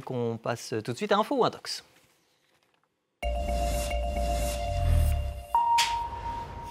Qu'on passe tout de suite à Info ou Intox.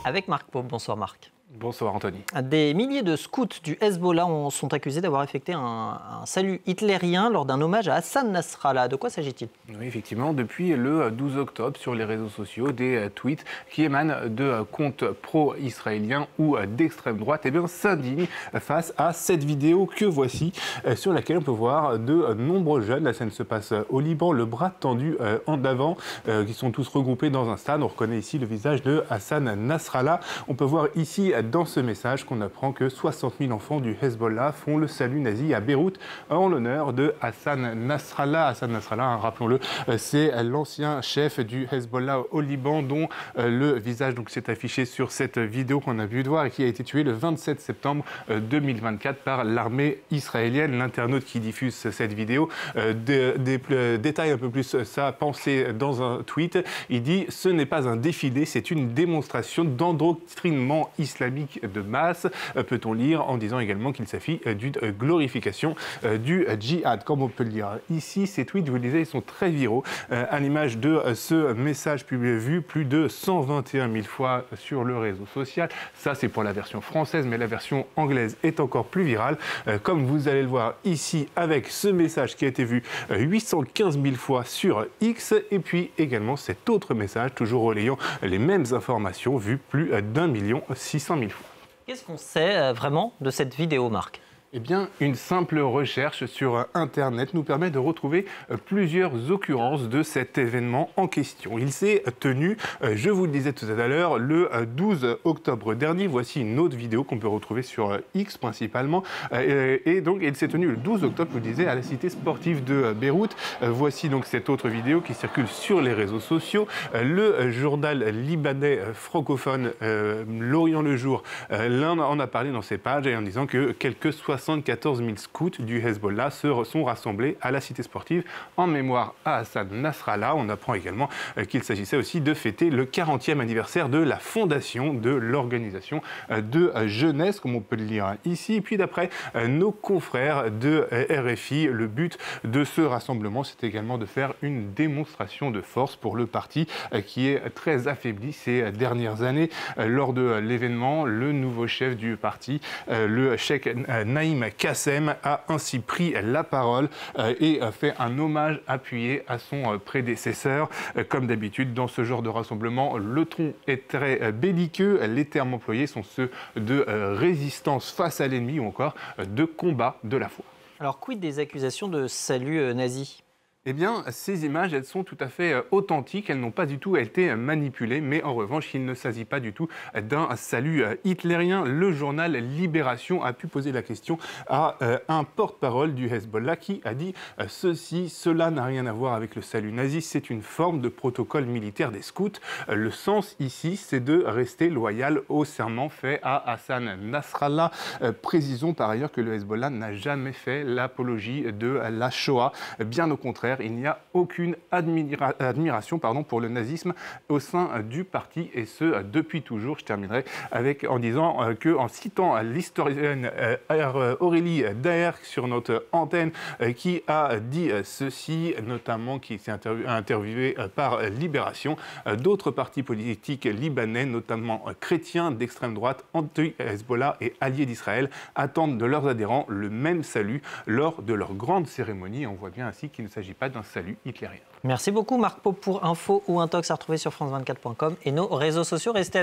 Avec Marc Pope. Bonsoir Marc. Bonsoir Anthony. Des milliers de scouts du Hezbollah sont accusés d'avoir effectué un salut hitlérien lors d'un hommage à Hassan Nasrallah. De quoi s'agit-il ? Oui, effectivement, depuis le 12 octobre, sur les réseaux sociaux, des tweets qui émanent de comptes pro-israéliens ou d'extrême droite s'indignent face à cette vidéo que voici, sur laquelle on peut voir de nombreux jeunes. La scène se passe au Liban, le bras tendu en avant, qui sont tous regroupés dans un stade. On reconnaît ici le visage de Hassan Nasrallah. On peut voir ici dans ce message qu'on apprend que 60 000 enfants du Hezbollah font le salut nazi à Beyrouth en l'honneur de Hassan Nasrallah. Hassan Nasrallah, rappelons-le, c'est l'ancien chef du Hezbollah au Liban dont le visage s'est affiché sur cette vidéo qu'on a pu voir et qui a été tué le 27 septembre 2024 par l'armée israélienne. L'internaute qui diffuse cette vidéo détaille un peu plus sa pensée dans un tweet. Il dit « Ce n'est pas un défilé, c'est une démonstration d'endoctrinement islamique de masse », peut-on lire, en disant également qu'il s'agit d'une glorification du djihad, comme on peut le lire. Ici, ces tweets, je vous le disais, ils sont très viraux. À l'image de ce message vu plus de 121 000 fois sur le réseau social. Ça, c'est pour la version française, mais la version anglaise est encore plus virale. Comme vous allez le voir ici, avec ce message qui a été vu 815 000 fois sur X, et puis également cet autre message, toujours relayant les mêmes informations, vu plus d'1 600 000 fois. Qu'est-ce qu'on sait vraiment de cette vidéo, Marc ? Eh bien, une simple recherche sur Internet nous permet de retrouver plusieurs occurrences de cet événement en question. Il s'est tenu, je vous le disais tout à l'heure, le 12 octobre dernier. Voici une autre vidéo qu'on peut retrouver sur X principalement. Et donc, il s'est tenu le 12 octobre, je vous le disais, à la cité sportive de Beyrouth. Voici donc cette autre vidéo qui circule sur les réseaux sociaux. Le journal libanais francophone, L'Orient le Jour, en a parlé dans ses pages en disant que quelques 74 000 scouts du Hezbollah sont rassemblés à la cité sportive en mémoire à Hassan Nasrallah. On apprend également qu'il s'agissait aussi de fêter le 40e anniversaire de la fondation de l'organisation de jeunesse, comme on peut le lire ici. Et puis d'après nos confrères de RFI, le but de ce rassemblement, c'est également de faire une démonstration de force pour le parti qui est très affaibli ces dernières années. Lors de l'événement, le nouveau chef du parti, le cheikh Naïm Kassem, a ainsi pris la parole et fait un hommage appuyé à son prédécesseur. Comme d'habitude, dans ce genre de rassemblement, le ton est très belliqueux. Les termes employés sont ceux de résistance face à l'ennemi ou encore de combat de la foi. Alors, quid des accusations de salut nazi ? Eh bien, ces images, elles sont tout à fait authentiques, elles n'ont pas du tout été manipulées, mais en revanche, il ne s'agit pas du tout d'un salut hitlérien. Le journal Libération a pu poser la question à un porte-parole du Hezbollah qui a dit ceci, cela n'a rien à voir avec le salut nazi, c'est une forme de protocole militaire des scouts. Le sens ici, c'est de rester loyal au serment fait à Hassan Nasrallah. Précisons par ailleurs que le Hezbollah n'a jamais fait l'apologie de la Shoah, bien au contraire. Il n'y a aucune admiration pour le nazisme au sein du parti, et ce depuis toujours. Je terminerai en disant en citant l'historienne Aurélie Daher sur notre antenne, qui a dit ceci, notamment qui s'est interviewé par Libération. D'autres partis politiques libanais, notamment chrétiens d'extrême droite, anti-Hezbollah et alliés d'Israël, attendent de leurs adhérents le même salut lors de leur grande cérémonie. On voit bien ainsi qu'il ne s'agit pas d'un salut hitlérien. Merci beaucoup Marc Pope pour Info ou Intox à retrouver sur france24.com et nos réseaux sociaux. Restez